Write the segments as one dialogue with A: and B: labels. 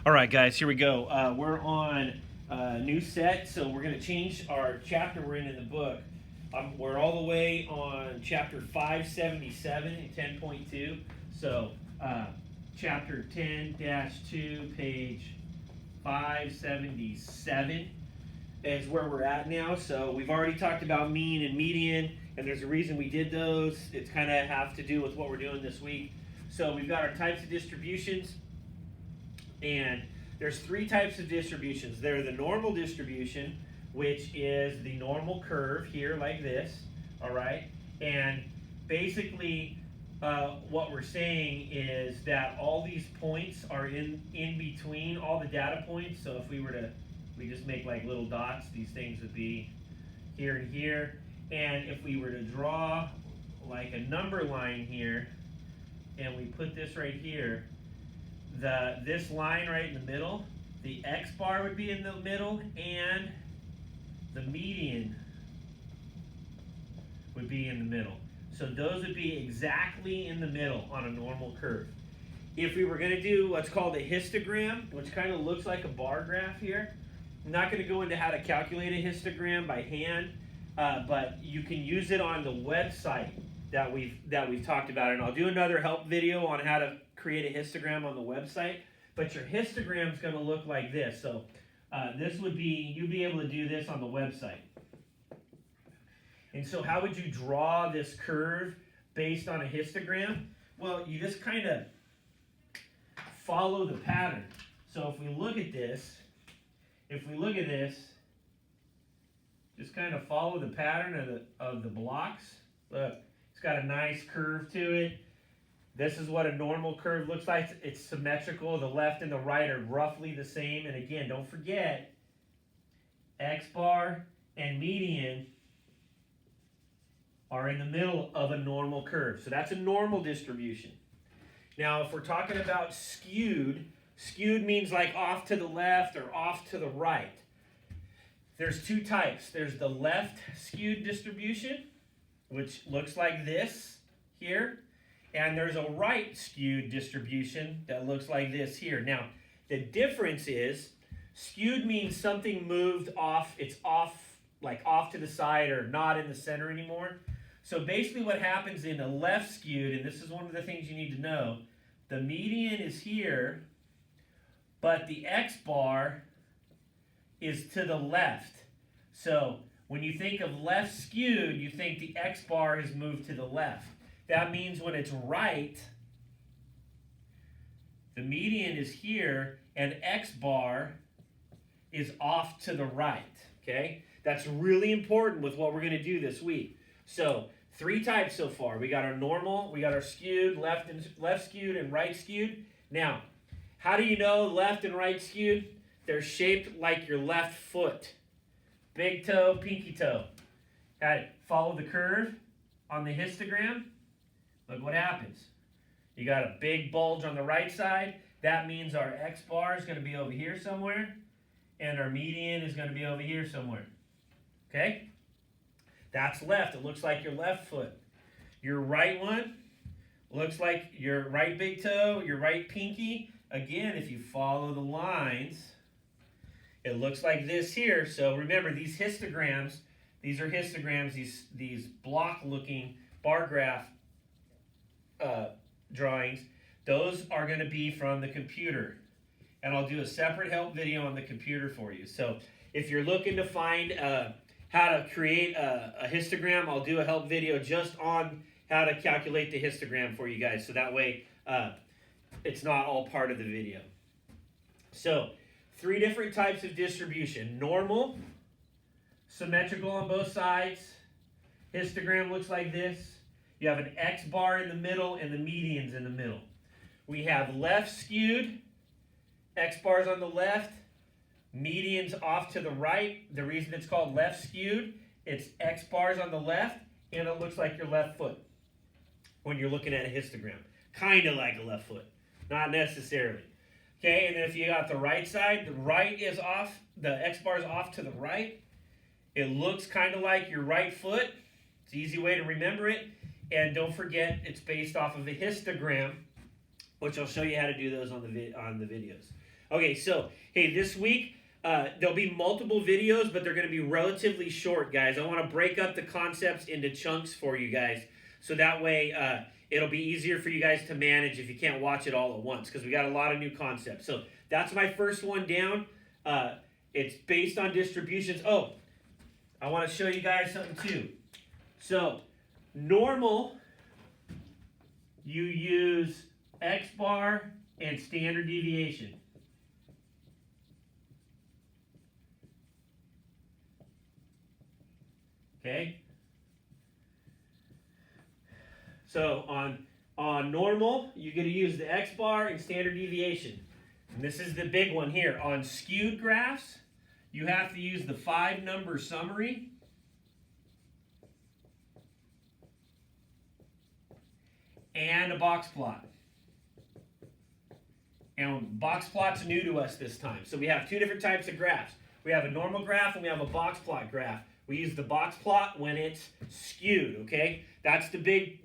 A: All right, guys, here we go. We're on a new set, so we're going to change our chapter we're in the book. We're all the way on chapter 577 in 10.2. So, chapter 10-2, page 577 is where we're at now. So, we've already talked about mean and median, and there's a reason we did those. It's kind of have to do with what we're doing this week. So, we've got our types of distributions. And there's three types of distributions. There's the normal distribution, which is the normal curve here like this, all right? And basically what we're saying is that all these points are in between all the data points. So if we just make like little dots, these things would be here and here. And if we were to draw like a number line here, and we put this right here, this line right in the middle, the X bar would be in the middle, and the median would be in the middle. So those would be exactly in the middle on a normal curve. If we were going to do what's called a histogram, which kind of looks like a bar graph here, I'm not going to go into how to calculate a histogram by hand, but you can use it on the website that we've talked about, and I'll do another help video on how to create a histogram on the website. But your histogram is going to look like this. So this would be, you'd be able to do this on the website. And so how would you draw this curve based on a histogram? Well, you just kind of follow the pattern. So if we look at this, just kind of follow the pattern of the blocks. Look, it's got a nice curve to it. This is what a normal curve looks like. It's symmetrical. The left and the right are roughly the same. And again, don't forget, X bar and median are in the middle of a normal curve. So that's a normal distribution. Now, if we're talking about skewed means like off to the left or off to the right. There's two types. There's the left skewed distribution, which looks like this here. And there's a right skewed distribution that looks like this here. Now, the difference is skewed means something moved off, it's off, like off to the side or not in the center anymore. So basically what happens in a left skewed, and this is one of the things you need to know, the median is here, but the X bar is to the left. So when you think of left skewed, you think the X bar has moved to the left. That means when it's right, the median is here and X bar is off to the right, okay? That's really important with what we're going to do this week. So, three types so far. We got our normal, we got our skewed, left skewed, and right skewed. Now, how do you know left and right skewed? They're shaped like your left foot. Big toe, pinky toe. Got it. Follow the curve on the histogram. Look what happens. You got a big bulge on the right side. That means our X bar is going to be over here somewhere, and our median is going to be over here somewhere. Okay? That's left. It looks like your left foot. Your right one looks like your right big toe, your right pinky. Again, if you follow the lines, it looks like this here. So remember, these histograms, these are histograms, these block-looking bar graph drawings, those are going to be from the computer. And I'll do a separate help video on the computer for you. So if you're looking to find how to create a histogram, I'll do a help video just on how to calculate the histogram for you guys. So that way it's not all part of the video. So three different types of distribution. Normal, symmetrical on both sides. Histogram looks like this. You have an X bar in the middle and the median's in the middle. We have left skewed, X bars on the left, median's off to the right. The reason it's called left skewed, it's X bars on the left, and it looks like your left foot when you're looking at a histogram. Kind of like a left foot, not necessarily. Okay, and then if you got the right side, the right is off, the X bar is off to the right. It looks kind of like your right foot. It's an easy way to remember it. And don't forget, it's based off of a histogram, which I'll show you how to do those on the videos. Okay, so hey, this week there'll be multiple videos, but they're going to be relatively short, guys. I want to break up the concepts into chunks for you guys, so that way it'll be easier for you guys to manage if you can't watch it all at once, because we got a lot of new concepts. So that's my first one down. It's based on distributions. Oh, I want to show you guys something too. So normal, you use X bar and standard deviation. Okay. So on normal, you're going to use the X bar and standard deviation. And this is the big one here. On skewed graphs, you have to use the 5-number summary. And a box plot. And box plot's new to us this time. So we have two different types of graphs. We have a normal graph and we have a box plot graph. We use the box plot when it's skewed, okay? That's the big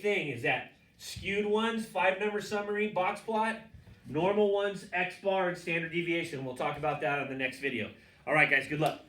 A: thing, is that skewed ones, 5-number summary, box plot. Normal ones, X bar and standard deviation. We'll talk about that on the next video. All right, guys, good luck.